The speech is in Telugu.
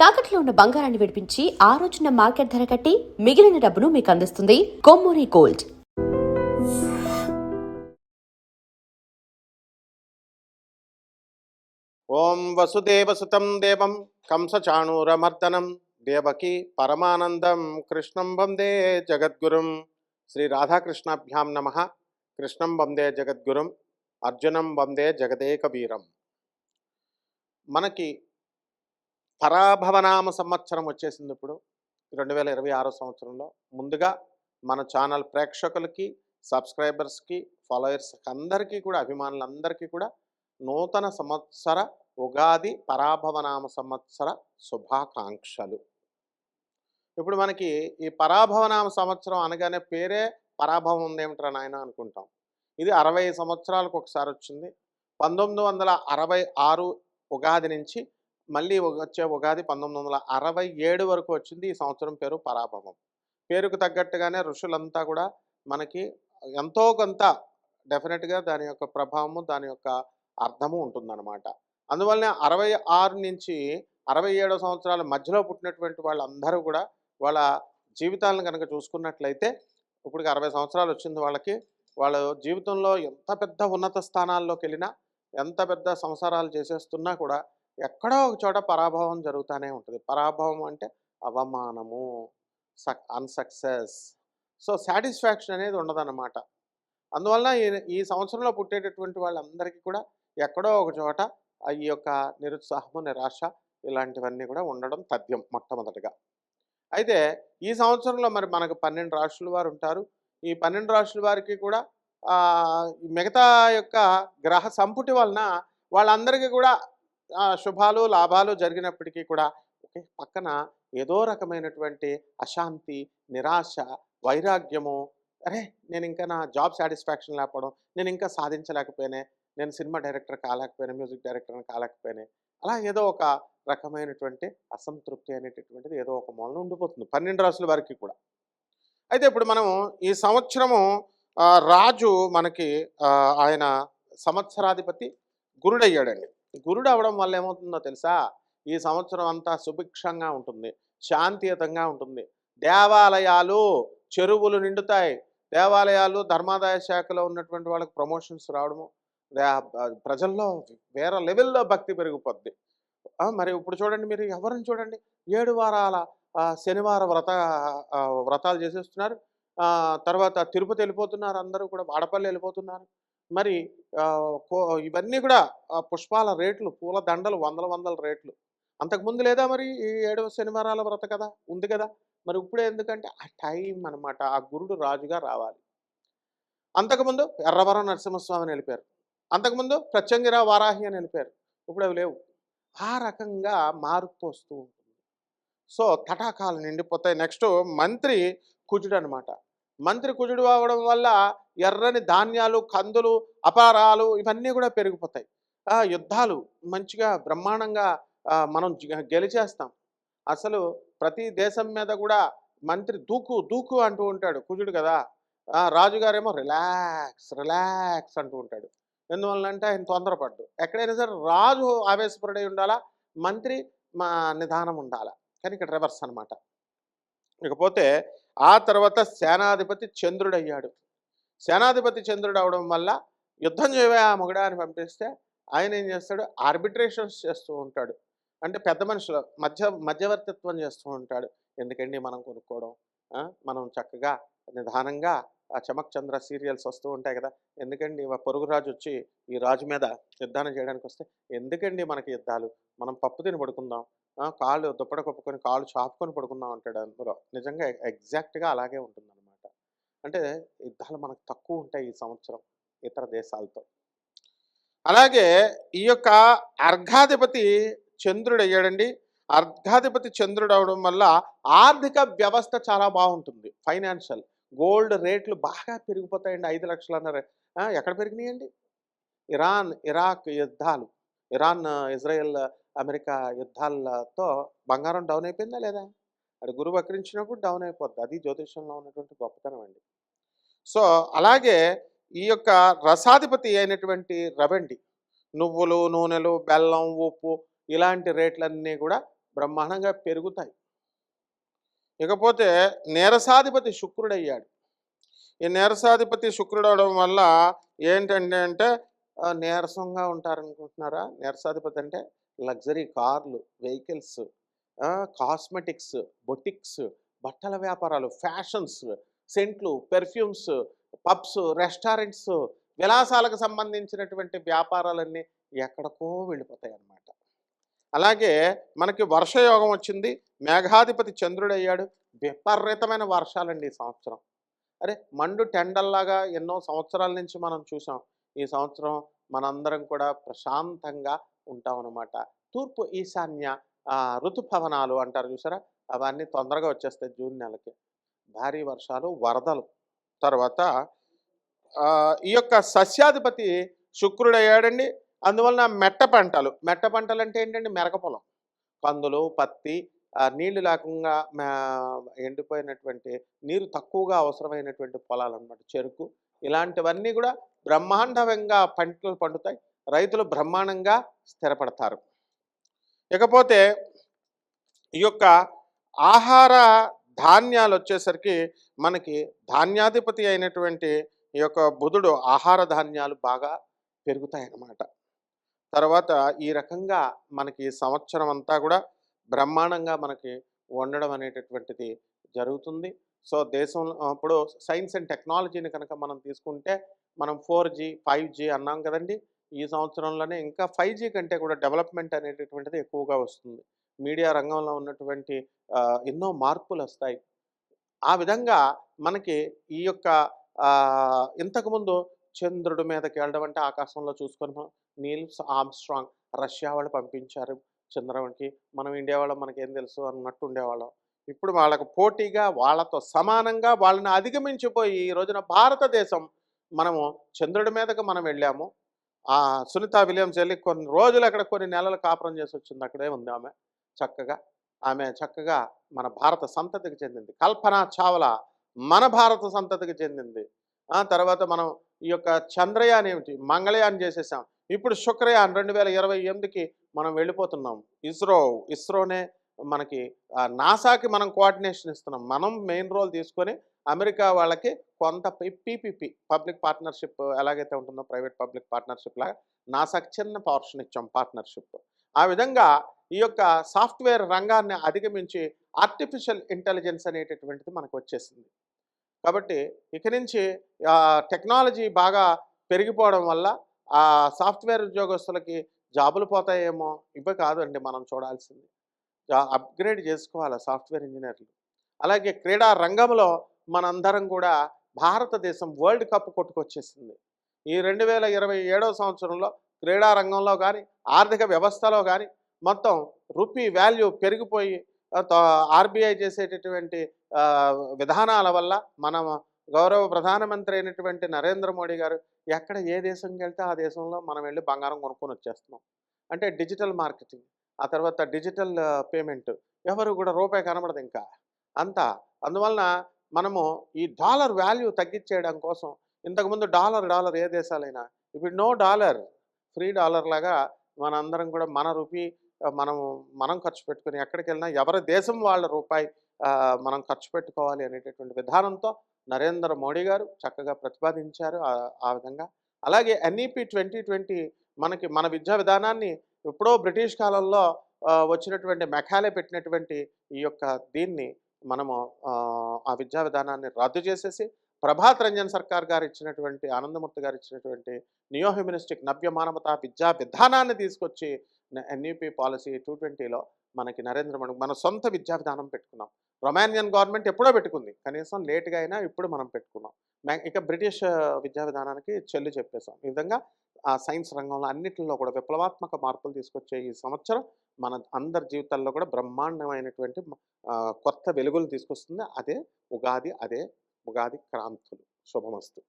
తాకట్లో ఉన్న బంగారాన్ని విడిపించి ఆ రోజున మార్కెట్ ధర కట్టి మిగిలిన డబ్బును మీకు అందిస్తుంది కొమ్మూరి గోల్డ్. ఓం వసుదేవసుతం దేవం కంసచాణూరమర్దనం దేవకి పరమానందం కృష్ణం వందే జగద్గురుం. శ్రీ రాధాకృష్ణాభ్యాం నమ. కృష్ణం వందే జగద్గురుం, అర్జునం వందే జగదేకవీరం. మనకి పరాభవనామ సంవత్సరం వచ్చేసింది ఇప్పుడు 2026 సంవత్సరంలో. ముందుగా మన ఛానల్ ప్రేక్షకులకి, సబ్స్క్రైబర్స్కి, ఫాలోయర్స్కి అందరికీ కూడా, అభిమానులందరికీ కూడా నూతన సంవత్సర ఉగాది పరాభవనామ సంవత్సర శుభాకాంక్షలు. ఇప్పుడు మనకి ఈ పరాభవనామ సంవత్సరం అనగానే పేరే పరాభవం ఉందేమిట్రా నాయన అనుకుంటాం. ఇది 60 సంవత్సరాలకు ఒకసారి వచ్చింది. 1966 ఉగాది నుంచి మళ్ళీ వచ్చే ఉగాది 1967 వరకు వచ్చింది. ఈ సంవత్సరం పేరు పరాభవం. పేరుకు తగ్గట్టుగానే ఋషులంతా కూడా మనకి ఎంతో కొంత డెఫినెట్గా దాని యొక్క ప్రభావము, దాని యొక్క అర్థము ఉంటుందన్నమాట. అందువల్లనే 66 నుంచి 67 సంవత్సరాల మధ్యలో పుట్టినటువంటి వాళ్ళందరూ కూడా వాళ్ళ జీవితాలను కనుక చూసుకున్నట్లయితే, ఇప్పటికి 60 సంవత్సరాలు వచ్చింది వాళ్ళకి. వాళ్ళ జీవితంలో ఎంత పెద్ద ఉన్నత స్థానాల్లోకి వెళ్ళినా, ఎంత పెద్ద సంసారాలు చేసేస్తున్నా కూడా ఎక్కడో ఒక చోట పరాభవం జరుగుతూనే ఉంటుంది. పరాభవం అంటే అవమానము, అన్సక్సెస్. సో సాటిస్ఫాక్షన్ అనేది ఉండదన్నమాట. అందువల్ల ఈ సంవత్సరంలో పుట్టేటటువంటి వాళ్ళందరికీ కూడా ఎక్కడో ఒక చోట ఈ యొక్క నిరుత్సాహము, నిరాశ ఇలాంటివన్నీ కూడా ఉండడం తథ్యం మొట్టమొదటిగా. అయితే ఈ సంవత్సరంలో మరి మనకు 12 రాశుల వారు ఉంటారు. ఈ 12 రాశుల వారికి కూడా మిగతా యొక్క గ్రహ సంపుటి వలన వాళ్ళందరికీ కూడా శుభాలు, లాభాలు జరిగినప్పటికీ కూడా పక్కన ఏదో రకమైనటువంటి అశాంతి, నిరాశ, వైరాగ్యము, అరే నేను ఇంకా నా జాబ్ సాటిస్ఫాక్షన్ లేకపోవడం, నేను ఇంకా సాధించలేకపోయానే, నేను సినిమా డైరెక్టర్ కాలేకపోయాను, మ్యూజిక్ డైరెక్టర్ని కాలేకపోయానే, అలా ఏదో ఒక రకమైనటువంటి అసంతృప్తి అనేటటువంటిది ఏదో ఒక మూలన ఉండిపోతుంది 12 రాసుల వారికి కూడా. అయితే ఇప్పుడు మనం ఈ సంవత్సరము రాజు మనకి ఆయన సంవత్సరాధిపతి గురుడయ్యాడండి. గురుడు అవడం వల్ల ఏమవుతుందో తెలుసా, ఈ సంవత్సరం అంతా సుభిక్షంగా ఉంటుంది, శాంతియుతంగా ఉంటుంది. దేవాలయాలు, చెరువులు నిండుతాయి. దేవాలయాలు, ధర్మాదాయ శాఖలో ఉన్నటువంటి వాళ్ళకి ప్రమోషన్స్ రావడము, ప్రజల్లో వేరే లెవెల్లో భక్తి పెరిగిపోద్ది. మరి ఇప్పుడు చూడండి, మీరు ఎవరిని చూడండి, 7 వారాల శనివార వ్రతాలు చేసేస్తున్నారు. తర్వాత తిరుపతి వెళ్ళిపోతున్నారు, అందరూ కూడా వాడపల్లి వెళ్ళిపోతున్నారు. మరి ఇవన్నీ కూడా పుష్పాల రేట్లు, పూల దండలు వందల రేట్లు. అంతకుముందు లేదా మరి ఈ 7వ శనివారాల వ్రత కదా ఉంది కదా. మరి ఇప్పుడే ఎందుకంటే ఆ టైం అనమాట, ఆ గురుడు రాజుగా రావాలి. అంతకుముందు ఎర్రవరం నరసింహస్వామిని వెళ్ళిపోయారు, అంతకుముందు ప్రత్యంగిరా వారాహి అని వెళ్ళిపోయారు, ఇప్పుడు అవి లేవు. ఆ రకంగా మారుతూ వస్తూ ఉంటుంది. సో తటాకాలు నిండిపోతాయి. నెక్స్ట్ మంత్రి కుజుడు అనమాట. మంత్రి కుజుడు అవ్వడం వల్ల ఎర్రని ధాన్యాలు, కందులు, అపారాలు ఇవన్నీ కూడా పెరిగిపోతాయి. యుద్ధాలు మంచిగా బ్రహ్మాండంగా మనం గెలిచేస్తాం. అసలు ప్రతి దేశం మీద కూడా మంత్రి దూకు దూకు అంటూ ఉంటాడు, కుజుడు కదా. రాజుగారేమో రిలాక్స్ రిలాక్స్ అంటూ ఉంటాడు. ఎందువల్లంటే ఆయన తొందరపడ్డు. ఎక్కడైనా సరే రాజు ఆవేశపరుడై ఉండాలా, మంత్రి నిదానం ఉండాలా. కానీ ఇక్కడ రివర్స్ అనమాట. ఇకపోతే ఆ తర్వాత సేనాధిపతి చంద్రుడు అయ్యాడు. సేనాధిపతి చంద్రుడు అవడం వల్ల యుద్ధం చేయవే ఆ మొగడా అని పంపిస్తే ఆయన ఏం చేస్తాడు, ఆర్బిట్రేషన్స్ చేస్తూ ఉంటాడు. అంటే పెద్ద మనుషుల మధ్యవర్తిత్వం చేస్తూ ఉంటాడు. ఎందుకండి మనం కొనుక్కోవడం, మనం చక్కగా నిదానంగా చమక్ చంద్ర సీరియల్స్ వస్తూ ఉంటాయి కదా, ఎందుకండి పొరుగు రాజు వచ్చి ఈ రాజు మీద యుద్ధాన్ని చేయడానికి వస్తే ఎందుకండి మనకి యుద్ధాలు, మనం పప్పు తిని పడుకుందాం, కాళ్ళు దుప్పట కప్పుకొని కాళ్ళు చాపుకొని పడుకుందాం అంటాడు. అందులో నిజంగా ఎగ్జాక్ట్గా అలాగే ఉంటుందన్నమాట. అంటే యుద్ధాలు మనకు తక్కువ ఉంటాయి ఈ సంవత్సరం ఇతర దేశాలతో. అలాగే ఈ యొక్క అర్ఘాధిపతి చంద్రుడు అయ్యాడండి. అర్ఘాధిపతి చంద్రుడు అవడం వల్ల ఆర్థిక వ్యవస్థ చాలా బాగుంటుంది. ఫైనాన్షియల్, గోల్డ్ రేట్లు బాగా పెరిగిపోతాయండి. 5 లక్షలన్నర ఎక్కడ పెరిగినాయండి? ఇరాన్ ఇరాక్ యుద్ధాలు, ఇరాన్ ఇజ్రాయెల్ అమెరికా యుద్ధాలతో బంగారం డౌన్ అయిపోయిందా లేదా? అది గురువు వక్రించినప్పుడు డౌన్ అయిపోద్ది. అది జ్యోతిషంలో ఉన్నటువంటి గొప్పతనం అండి. సో అలాగే ఈ యొక్క రసాధిపతి అయినటువంటి రవండి, నువ్వులు, నూనెలు, బెల్లం, ఉప్పు ఇలాంటి రేట్లన్నీ కూడా బ్రహ్మాండంగా పెరుగుతాయి. ఇకపోతే నీరసాధిపతి శుక్రుడయ్యాడు. ఈ నీరసాధిపతి శుక్రుడవడం వల్ల ఏంటంటే అంటే నీరసంగా ఉంటారనుకుంటున్నారా? నీరసాధిపతి అంటే లగ్జరీ కార్లు, వెహికల్స్, కాస్మెటిక్స్, బొటిక్స్, బట్టల వ్యాపారాలు, ఫ్యాషన్స్, సెంట్లు, పెర్ఫ్యూమ్స్, పబ్స్, రెస్టారెంట్స్, విలాసాలకు సంబంధించినటువంటి వ్యాపారాలన్నీ ఎక్కడికో వెళ్ళిపోతాయి అన్నమాట. అలాగే మనకి వర్షయోగం వచ్చింది. మేఘాధిపతి చంద్రుడయ్యాడు. విపరీతమైన వర్షాలండి ఈ సంవత్సరం. అరే మండు టెండల్లాగా ఎన్నో సంవత్సరాల నుంచి మనం చూసాం. ఈ సంవత్సరం మనందరం కూడా ప్రశాంతంగా ఉంటామన్నమాట. తూర్పు ఈశాన్య ఋతుపవనాలు అంటారు చూసారా, అవన్నీ తొందరగా వచ్చేస్తాయి జూన్ నెలకి. భారీ వర్షాలు, వరదలు. తర్వాత ఈ యొక్క సస్యాధిపతి శుక్రుడయ్యాడండి. అందువలన మెట్ట పంటలు అంటే ఏంటండి? మెరక పొలం, కందులు, పత్తి, నీళ్లు లేకుండా ఎండిపోయినటువంటి, నీరు తక్కువగా అవసరమైనటువంటి పొలాలు అన్నమాట. చెరుకు, ఇలాంటివన్నీ కూడా బ్రహ్మాండంగా పంటలు పండుతాయి. రైతులు బ్రహ్మాండంగా స్థిరపడతారు. ఇకపోతే ఈ యొక్క ఆహార ధాన్యాలు వచ్చేసరికి మనకి ధాన్యాధిపతి అయినటువంటి ఈ యొక్క బుధుడు ఆహార ధాన్యాలు బాగా పెరుగుతాయి అన్నమాట. తర్వాత ఈ రకంగా మనకి సంవత్సరం అంతా కూడా బ్రహ్మాండంగా మనకి వండడం అనేటటువంటిది జరుగుతుంది. సో దేశంలో ఇప్పుడు సైన్స్ అండ్ టెక్నాలజీని కనుక మనం తీసుకుంటే మనం 4G 5G అన్నాం కదండి. ఈ సంవత్సరంలోనే ఇంకా 5G కంటే కూడా డెవలప్మెంట్ అనేటటువంటిది ఎక్కువగా వస్తుంది. మీడియా రంగంలో ఉన్నటువంటి ఎన్నో మార్పులు వస్తాయి. ఆ విధంగా మనకి ఈ యొక్క ఇంతకుముందు చంద్రుడి మీదకి వెళ్ళడం అంటే ఆకాశంలో చూసుకొని నీల్ ఆర్మ్స్ట్రాంగ్ రష్యా వాళ్ళు పంపించారు చంద్రుడికి. మనం ఇండియా వాళ్ళం మనకేం తెలుసు అన్నట్టు ఉండేవాళ్ళం. ఇప్పుడు వాళ్ళకు పోటీగా, వాళ్ళతో సమానంగా, వాళ్ళని అధిగమించిపోయి ఈ రోజున భారతదేశం మనము చంద్రుడి మీదకు మనం వెళ్ళాము. సునీత విలియమ్స్ వెళ్ళి కొన్ని రోజులు అక్కడ కొన్ని నెలలు కాపురం చేసి వచ్చింది. అక్కడే ఉంది ఆమె చక్కగా మన భారత సంతతికి చెందింది. కల్పనా చావ్లా మన భారత సంతతికి చెందింది. తర్వాత మనం ఈ యొక్క చంద్రయాన్ ఏమిటి, మంగళయాన్ చేసేసాం. ఇప్పుడు శుక్రయాన్ 2028కి మనం వెళ్ళిపోతున్నాం. ఇస్రోనే మనకి నాసాకి మనం కోఆర్డినేషన్ ఇస్తున్నాం. మనం మెయిన్ రోల్ తీసుకొని అమెరికా వాళ్ళకి కొంత పీపీపీ పబ్లిక్ పార్ట్నర్షిప్ ఎలాగైతే ఉంటుందో ప్రైవేట్ పబ్లిక్ పార్ట్నర్షిప్ లాగా నాసాకి చిన్న పోర్షన్ ఇచ్చాం పార్ట్నర్షిప్. ఆ విధంగా ఈ యొక్క సాఫ్ట్వేర్ రంగాన్ని అధిగమించి ఆర్టిఫిషియల్ ఇంటెలిజెన్స్ అనేటటువంటిది మనకు వచ్చేసింది. కాబట్టి ఇక నుంచి టెక్నాలజీ బాగా పెరిగిపోవడం వల్ల సాఫ్ట్వేర్ ఉద్యోగస్తులకి జాబులు పోతాయేమో. ఇవే కాదండి మనం చూడాల్సింది. అప్గ్రేడ్ చేసుకోవాలి సాఫ్ట్వేర్ ఇంజనీర్లు. అలాగే క్రీడా రంగంలో మనందరం కూడా భారతదేశం వరల్డ్ కప్ కొట్టుకొచ్చేసింది. ఈ 2027వ సంవత్సరంలో క్రీడా రంగంలో కానీ, ఆర్థిక వ్యవస్థలో కానీ మొత్తం రూపీ వాల్యూ పెరిగిపోయి ఆర్బీఐ చేసేటటువంటి విధానాల వల్ల మన గౌరవ ప్రధానమంత్రి అయినటువంటి నరేంద్ర మోడీ గారు ఎక్కడ ఏ దేశంకి వెళ్తే ఆ దేశంలో మనం వెళ్ళి బంగారం కొనుక్కొని వచ్చేస్తున్నాం. అంటే డిజిటల్ మార్కెటింగ్, ఆ తర్వాత డిజిటల్ పేమెంట్, ఎవరు కూడా రూపాయి కనబడదు ఇంకా అంతా. అందువలన మనము ఈ డాలర్ వాల్యూ తగ్గించేయడం కోసం, ఇంతకుముందు డాలర్ ఏ దేశాలైనా, ఇప్పుడు నో డాలర్, ఫ్రీ డాలర్ లాగా మనందరం కూడా మన రూపీ మనం ఖర్చు పెట్టుకుని ఎక్కడికి వెళ్ళినా ఎవరి దేశం వాళ్ళ రూపాయి మనం ఖర్చు పెట్టుకోవాలి అనేటటువంటి విధానంతో నరేంద్ర మోడీ గారు చక్కగా ప్రతిపాదించారు ఆ విధంగా. అలాగే NEP 2020 మన విద్యా విధానాన్ని ఎప్పుడో బ్రిటిష్ కాలంలో వచ్చినటువంటి మెకాలే పెట్టినటువంటి ఈ యొక్క దీన్ని మనము ఆ విద్యా విధానాన్ని రద్దు చేసేసి ప్రభాత్ రంజన్ సర్కార్ గారు ఇచ్చినటువంటి, ఆనందమూర్తి గారు ఇచ్చినటువంటి నియో హ్యూమనిస్టిక్ నవ్య మానవతా విద్యా విధానాన్ని తీసుకొచ్చి NEP పాలసీ 220లో మనకి నరేంద్ర మోడీ మన సొంత విద్యా విధానం పెట్టుకున్నాం. రొమానియన్ గవర్నమెంట్ ఎప్పుడో పెట్టుకుంది, కనీసం లేట్గా అయినా ఇప్పుడు మనం పెట్టుకున్నాం. ఇక బ్రిటిష్ విద్యా విధానానికి చెల్లి చెప్పేసాం. ఈ విధంగా ఆ సైన్స్ రంగంలో అన్నింటిలో కూడా విప్లవాత్మక మార్పులు తీసుకొచ్చే ఈ సంవత్సరం మన అందరి జీవితాల్లో కూడా బ్రహ్మాండమైనటువంటి కొత్త వెలుగులు తీసుకొస్తుంది. అదే ఉగాది క్రాంతులు. శుభమస్తు.